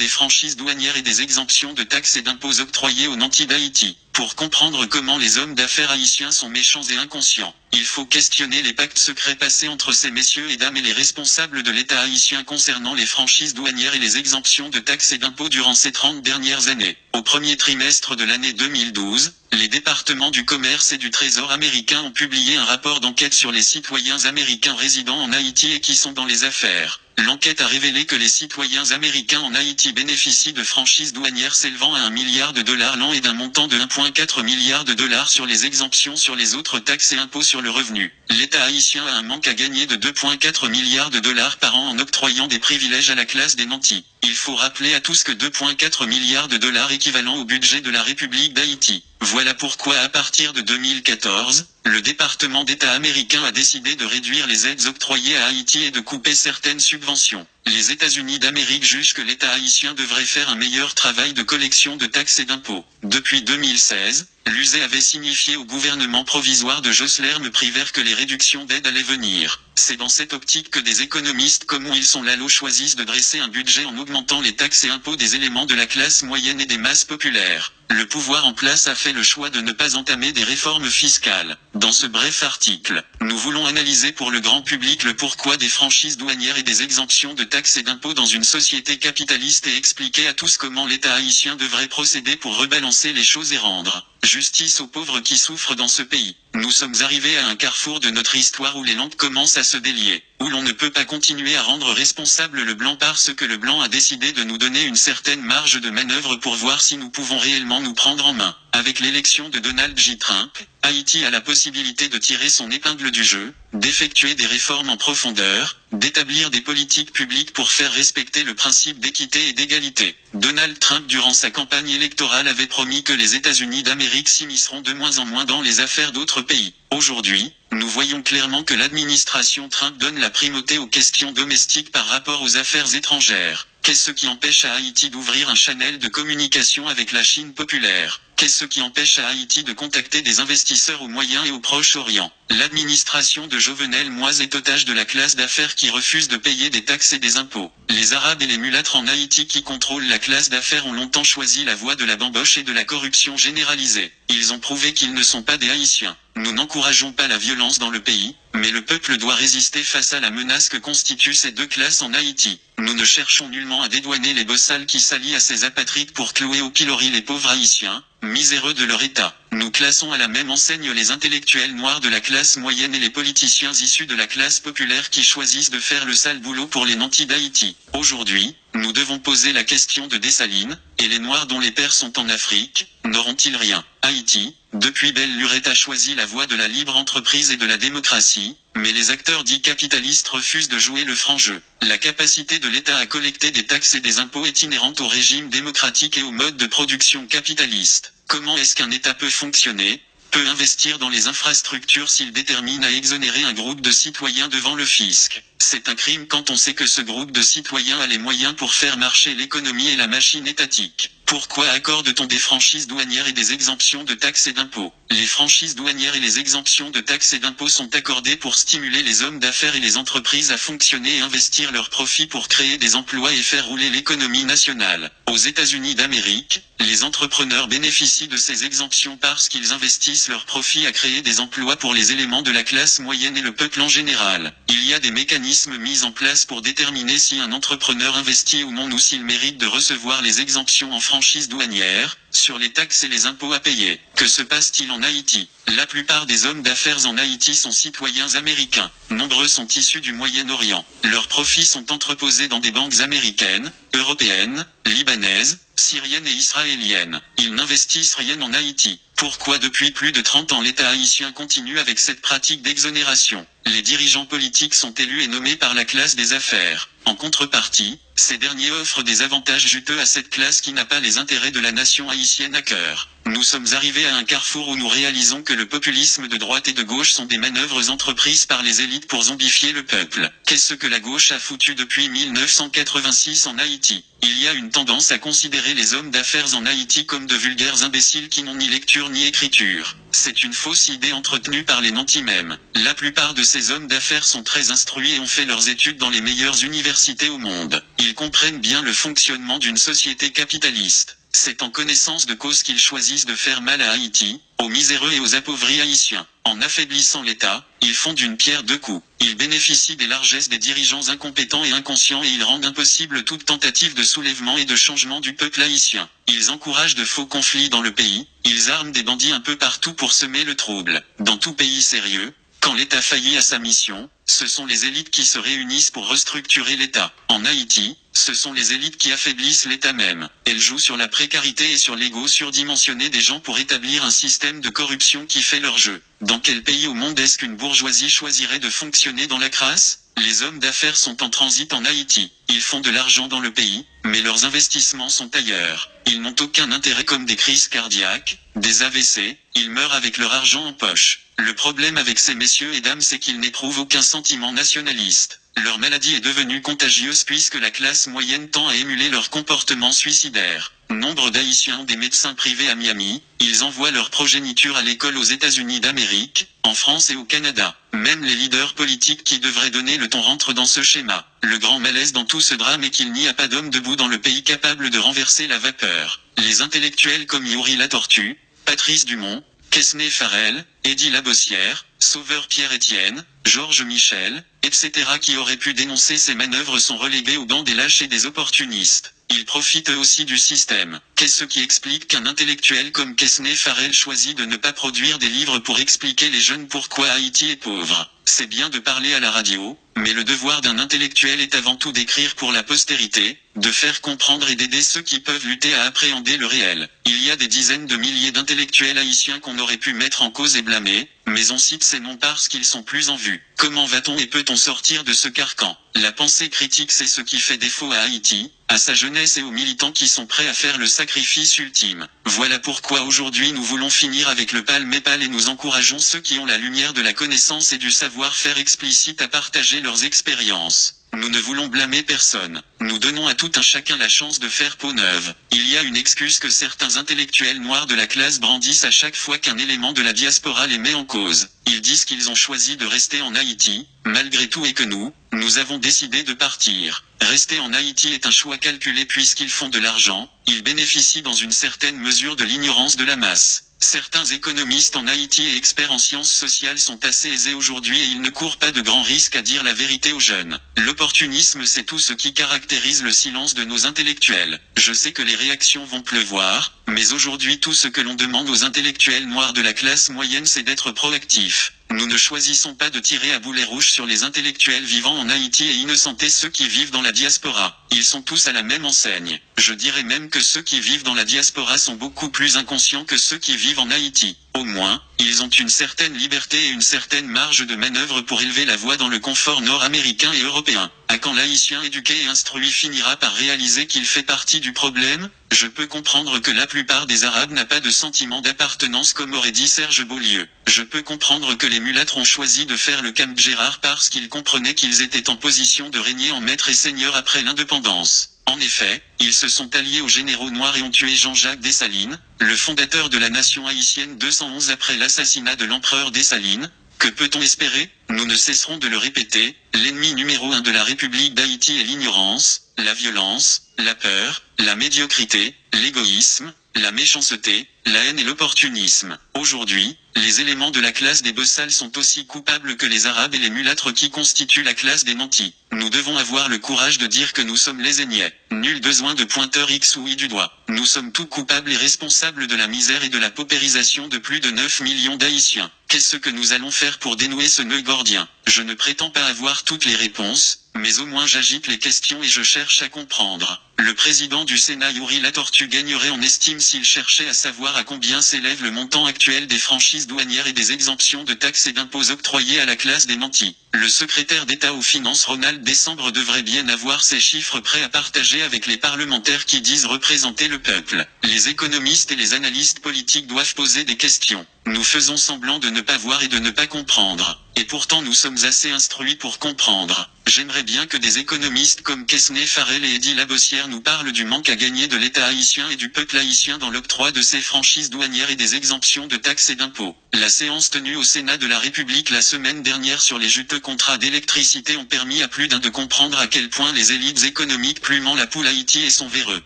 des franchises douanières et des exemptions de taxes et d'impôts octroyées aux nantis d'Haïti. Pour comprendre comment les hommes d'affaires haïtiens sont méchants et inconscients, il faut questionner les pactes secrets passés entre ces messieurs et dames et les responsables de l'État haïtien concernant les franchises douanières et les exemptions de taxes et d'impôts durant ces 30 dernières années. Au premier trimestre de l'année 2012, les départements du commerce et du Trésor américains ont publié un rapport d'enquête sur les citoyens américains résidant en Haïti et qui sont dans les affaires. L'enquête a révélé que les citoyens américains en Haïti bénéficient de franchises douanières s'élevant à $1 milliard l'an et d'un montant de $1,4 milliard sur les exemptions sur les autres taxes et impôts sur le revenu. L'État haïtien a un manque à gagner de $2,4 milliards par an en octroyant des privilèges à la classe des nantis. Il faut rappeler à tous que $2,4 milliards équivalent au budget de la République d'Haïti. Voilà pourquoi à partir de 2014, le département d'État américain a décidé de réduire les aides octroyées à Haïti et de couper certaines subventions. Les États-Unis d'Amérique jugent que l'État haïtien devrait faire un meilleur travail de collection de taxes et d'impôts. Depuis 2016, l'USE avait signifié au gouvernement provisoire de Jocelyn Prévert que les réductions d'aides allaient venir. C'est dans cette optique que des économistes comme Wilson Lalo choisissent de dresser un budget en augmentant les taxes et impôts des éléments de la classe moyenne et des masses populaires. Le pouvoir en place a fait le choix de ne pas entamer des réformes fiscales. Dans ce bref article, nous voulons analyser pour le grand public le pourquoi des franchises douanières et des exemptions de taxes et d'impôts dans une société capitaliste et expliquer à tous comment l'État haïtien devrait procéder pour rebalancer les choses et rendre justice aux pauvres qui souffrent dans ce pays. Nous sommes arrivés à un carrefour de notre histoire où les lampes commencent à se délier, où l'on ne peut pas continuer à rendre responsable le blanc parce que le blanc a décidé de nous donner une certaine marge de manœuvre pour voir si nous pouvons réellement nous prendre en main. Avec l'élection de Donald J. Trump, Haïti a la possibilité de tirer son épingle du jeu, d'effectuer des réformes en profondeur, d'établir des politiques publiques pour faire respecter le principe d'équité et d'égalité. Donald Trump durant sa campagne électorale avait promis que les États-Unis d'Amérique s'immisceront de moins en moins dans les affaires d'autres pays. Aujourd'hui, nous voyons clairement que l'administration Trump donne la primauté aux questions domestiques par rapport aux affaires étrangères. Qu'est-ce qui empêche à Haïti d'ouvrir un channel de communication avec la Chine populaire? Qu'est-ce qui empêche à Haïti de contacter des investisseurs au Moyen et au Proche-Orient? L'administration de Jovenel Moïse est otage de la classe d'affaires qui refuse de payer des taxes et des impôts. Les Arabes et les mulâtres en Haïti qui contrôlent la classe d'affaires ont longtemps choisi la voie de la bamboche et de la corruption généralisée. Ils ont prouvé qu'ils ne sont pas des Haïtiens. Nous n'encourageons pas la violence dans le pays, mais le peuple doit résister face à la menace que constituent ces deux classes en Haïti. Nous ne cherchons nullement à dédouaner les bossales qui s'allient à ces apatrides pour clouer au pilori les pauvres Haïtiens, miséreux de leur état. Nous classons à la même enseigne les intellectuels noirs de la classe moyenne et les politiciens issus de la classe populaire qui choisissent de faire le sale boulot pour les nantis d'Haïti. Aujourd'hui, nous devons poser la question de Dessalines, et les noirs dont les pères sont en Afrique, n'auront-ils rien? Haïti, depuis belle lurette a choisi la voie de la libre entreprise et de la démocratie, mais les acteurs dits capitalistes refusent de jouer le franc jeu. La capacité de l'État à collecter des taxes et des impôts est inhérente au régime démocratique et au mode de production capitaliste. Comment est-ce qu'un État peut fonctionner, peut investir dans les infrastructures s'il détermine à exonérer un groupe de citoyens devant le fisc? C'est un crime quand on sait que ce groupe de citoyens a les moyens pour faire marcher l'économie et la machine étatique. Pourquoi accorde-t-on des franchises douanières et des exemptions de taxes et d'impôts? Les franchises douanières et les exemptions de taxes et d'impôts sont accordées pour stimuler les hommes d'affaires et les entreprises à fonctionner et investir leurs profits pour créer des emplois et faire rouler l'économie nationale. Aux États-Unis d'Amérique, les entrepreneurs bénéficient de ces exemptions parce qu'ils investissent leurs profits à créer des emplois pour les éléments de la classe moyenne et le peuple en général. Il y a des mécanismes mis en place pour déterminer si un entrepreneur investit ou non ou s'il mérite de recevoir les exemptions en franchise douanière, sur les taxes et les impôts à payer. Que se passe-t-il en Haïti? La plupart des hommes d'affaires en Haïti sont citoyens américains. Nombreux sont issus du Moyen-Orient. Leurs profits sont entreposés dans des banques américaines, européennes, libanaises, syriennes et israéliennes. Ils n'investissent rien en Haïti. Pourquoi depuis plus de 30 ans l'État haïtien continue avec cette pratique d'exonération? Les dirigeants politiques sont élus et nommés par la classe des affaires. En contrepartie, ces derniers offrent des avantages juteux à cette classe qui n'a pas les intérêts de la nation haïtienne. haïtienne à cœur. Nous sommes arrivés à un carrefour où nous réalisons que le populisme de droite et de gauche sont des manœuvres entreprises par les élites pour zombifier le peuple. Qu'est-ce que la gauche a foutu depuis 1986 en Haïti? Il y a une tendance à considérer les hommes d'affaires en Haïti comme de vulgaires imbéciles qui n'ont ni lecture ni écriture. C'est une fausse idée entretenue par les nantis mêmes. La plupart de ces hommes d'affaires sont très instruits et ont fait leurs études dans les meilleures universités au monde. Ils comprennent bien le fonctionnement d'une société capitaliste. C'est en connaissance de cause qu'ils choisissent de faire mal à Haïti, aux miséreux et aux appauvris haïtiens. En affaiblissant l'État, ils font d'une pierre deux coups. Ils bénéficient des largesses des dirigeants incompétents et inconscients et ils rendent impossible toute tentative de soulèvement et de changement du peuple haïtien. Ils encouragent de faux conflits dans le pays, ils arment des bandits un peu partout pour semer le trouble. Dans tout pays sérieux, quand l'État faillit à sa mission, ce sont les élites qui se réunissent pour restructurer l'État. En Haïti, ce sont les élites qui affaiblissent l'État même. Elles jouent sur la précarité et sur l'ego surdimensionné des gens pour établir un système de corruption qui fait leur jeu. Dans quel pays au monde est-ce qu'une bourgeoisie choisirait de fonctionner dans la crasse? Les hommes d'affaires sont en transit en Haïti. Ils font de l'argent dans le pays, mais leurs investissements sont ailleurs. Ils n'ont aucun intérêt comme des crises cardiaques, des AVC, ils meurent avec leur argent en poche. Le problème avec ces messieurs et dames c'est qu'ils n'éprouvent aucun sentiment nationaliste. Leur maladie est devenue contagieuse puisque la classe moyenne tend à émuler leur comportement suicidaire. Nombre d'Haïtiens ont des médecins privés à Miami, ils envoient leur progéniture à l'école aux États-Unis d'Amérique, en France et au Canada. Même les leaders politiques qui devraient donner le ton rentrent dans ce schéma. Le grand malaise dans tout ce drame est qu'il n'y a pas d'homme debout dans le pays capable de renverser la vapeur. Les intellectuels comme Youri Latortue, Patrice Dumont, Quesnay Farel, Eddie Labossière, Sauveur Pierre-Étienne, Georges Michel, etc. qui auraient pu dénoncer ces manœuvres sont relégués au banc des lâches et des opportunistes. Ils profitent eux aussi du système. Qu'est-ce qui explique qu'un intellectuel comme Quesnay Farel choisit de ne pas produire des livres pour expliquer les jeunes pourquoi Haïti est pauvre? C'est bien de parler à la radio, mais le devoir d'un intellectuel est avant tout d'écrire pour la postérité, de faire comprendre et d'aider ceux qui peuvent lutter à appréhender le réel. Il y a des dizaines de milliers d'intellectuels haïtiens qu'on aurait pu mettre en cause et blâmer, mais on cite ces noms parce qu'ils sont plus en vue. Comment va-t-on et peut-on sortir de ce carcan? La pensée critique c'est ce qui fait défaut à Haïti, à sa jeunesse et aux militants qui sont prêts à faire le sacrifice ultime. Voilà pourquoi aujourd'hui nous voulons finir avec le palme-épale et nous encourageons ceux qui ont la lumière de la connaissance et du savoir-faire explicite à partager leurs expériences. Nous ne voulons blâmer personne. Nous donnons à tout un chacun la chance de faire peau neuve. Il y a une excuse que certains intellectuels noirs de la classe brandissent à chaque fois qu'un élément de la diaspora les met en cause. Ils disent qu'ils ont choisi de rester en Haïti, malgré tout et que nous avons décidé de partir. Rester en Haïti est un choix calculé puisqu'ils font de l'argent, ils bénéficient dans une certaine mesure de l'ignorance de la masse. Certains économistes en Haïti et experts en sciences sociales sont assez aisés aujourd'hui et ils ne courent pas de grands risques à dire la vérité aux jeunes. L'opportunisme c'est tout ce qui caractérise le silence de nos intellectuels. Je sais que les réactions vont pleuvoir, mais aujourd'hui tout ce que l'on demande aux intellectuels noirs de la classe moyenne c'est d'être proactifs. Nous ne choisissons pas de tirer à boulet rouge sur les intellectuels vivant en Haïti et innocenter ceux qui vivent dans la diaspora. Ils sont tous à la même enseigne. Je dirais même que ceux qui vivent dans la diaspora sont beaucoup plus inconscients que ceux qui vivent en Haïti. Au moins, ils ont une certaine liberté et une certaine marge de manœuvre pour élever la voix dans le confort nord-américain et européen. À quand l'Haïtien éduqué et instruit finira par réaliser qu'il fait partie du problème? Je peux comprendre que la plupart des Arabes n'a pas de sentiment d'appartenance comme aurait dit Serge Beaulieu. Je peux comprendre que les mulâtres ont choisi de faire le Camp Gérard parce qu'ils comprenaient qu'ils étaient en position de régner en maître et seigneur après l'indépendance. En effet, ils se sont alliés aux généraux noirs et ont tué Jean-Jacques Dessalines, le fondateur de la nation haïtienne 211 après l'assassinat de l'empereur Dessalines. Que peut-on espérer? Nous ne cesserons de le répéter, l'ennemi numéro 1 de la République d'Haïti est l'ignorance, la violence, la peur, la médiocrité, l'égoïsme, la méchanceté, la haine et l'opportunisme. Aujourd'hui, les éléments de la classe des bossals sont aussi coupables que les arabes et les mulâtres qui constituent la classe des nantis. Nous devons avoir le courage de dire que nous sommes les Aignais. Nul besoin de pointeur X ou Y du doigt. Nous sommes tous coupables et responsables de la misère et de la paupérisation de plus de 9 millions d'Haïtiens. Qu'est-ce que nous allons faire pour dénouer ce nœud gordien? Je ne prétends pas avoir toutes les réponses, Mais au moins j'agite les questions et je cherche à comprendre. Le président du Sénat Yuri Latortue gagnerait en estime s'il cherchait à savoir à combien s'élève le montant actuel des franchises douanières et des exemptions de taxes et d'impôts octroyées à la classe des nantis. Le secrétaire d'État aux Finances Ronald Décembre devrait bien avoir ces chiffres prêts à partager avec les parlementaires qui disent représenter le peuple. Les économistes et les analystes politiques doivent poser des questions. Nous faisons semblant de ne pas voir et de ne pas comprendre. Et pourtant nous sommes assez instruits pour comprendre. J'aimerais bien que des économistes comme Quesnay Farrell et Eddy Labossière nous parlent du manque à gagner de l'État haïtien et du peuple haïtien dans l'octroi de ses franchises douanières et des exemptions de taxes et d'impôts. La séance tenue au Sénat de la République la semaine dernière sur les juteux contrats d'électricité ont permis à plus d'un de comprendre à quel point les élites économiques plumant la poule Haïti et son véreux.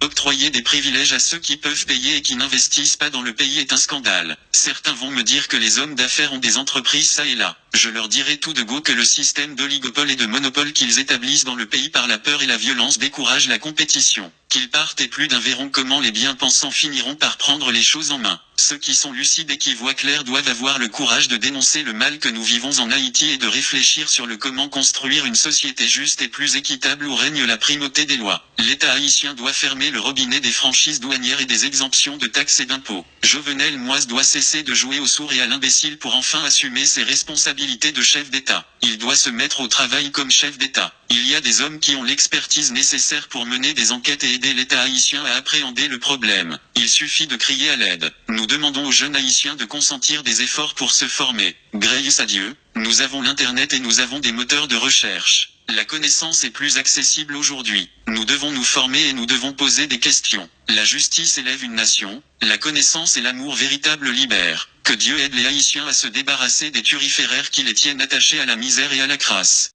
Octroyer des privilèges à ceux qui peuvent payer et qui n'investissent pas dans le pays est un scandale. Certains vont me dire que les hommes d'affaires ont des entreprises ça et là. Je leur dirai tout de go que le système d'oligopole et de monopole qu'ils établissent dans le pays par la peur et la violence décourage la compétition. Qu'ils partent et plus d'un verront comment les bien-pensants finiront par prendre les choses en main. Ceux qui sont lucides et qui voient clair doivent avoir le courage de dénoncer le mal que nous vivons en Haïti et de réfléchir sur le comment construire une société juste et plus équitable où règne la primauté des lois. L'État haïtien doit fermer le robinet des franchises douanières et des exemptions de taxes et d'impôts. Jovenel Moïse doit cesser de jouer au sourd et à l'imbécile pour enfin assumer ses responsabilités de chef d'État. Il doit se mettre au travail comme chef d'État. Il y a des hommes qui ont l'expertise nécessaire pour mener des enquêtes et aider l'État haïtien à appréhender le problème. Il suffit de crier à l'aide. Nous demandons aux jeunes haïtiens de consentir des efforts pour se former. Grâce à Dieu, nous avons l'Internet et nous avons des moteurs de recherche. La connaissance est plus accessible aujourd'hui. Nous devons nous former et nous devons poser des questions. La justice élève une nation, la connaissance et l'amour véritable libèrent. Que Dieu aide les Haïtiens à se débarrasser des turiféraires qui les tiennent attachés à la misère et à la crasse.